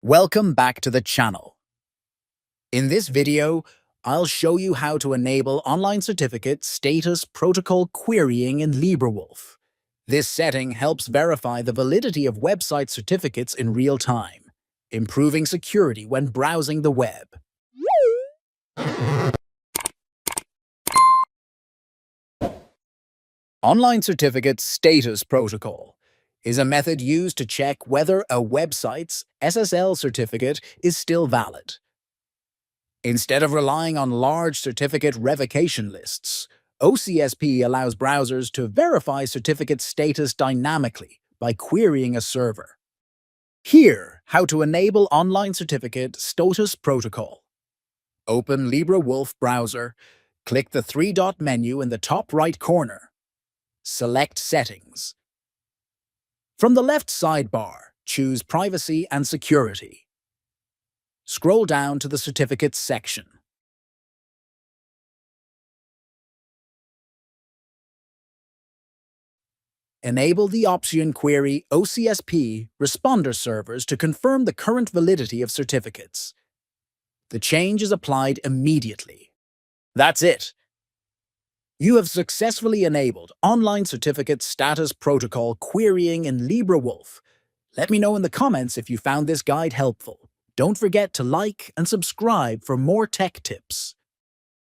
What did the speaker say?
Welcome back to the channel. In this video, I'll show you how to enable online certificate status protocol querying in LibreWolf. This setting helps verify the validity of website certificates in real time, improving security when browsing the web. Online certificate status protocol is a method used to check whether a website's SSL certificate is still valid. Instead of relying on large certificate revocation lists, OCSP allows browsers to verify certificate status dynamically by querying a server. Here, how to enable online certificate status protocol. Open LibreWolf browser, click the three-dot menu in the top right corner. Select Settings. From the left sidebar, choose Privacy and Security. Scroll down to the Certificates section. Enable the option Query OCSP responder servers to confirm the current validity of certificates. The change is applied immediately. That's it. You have successfully enabled online certificate status protocol querying in LibreWolf. Let me know in the comments if you found this guide helpful. Don't forget to like and subscribe for more tech tips.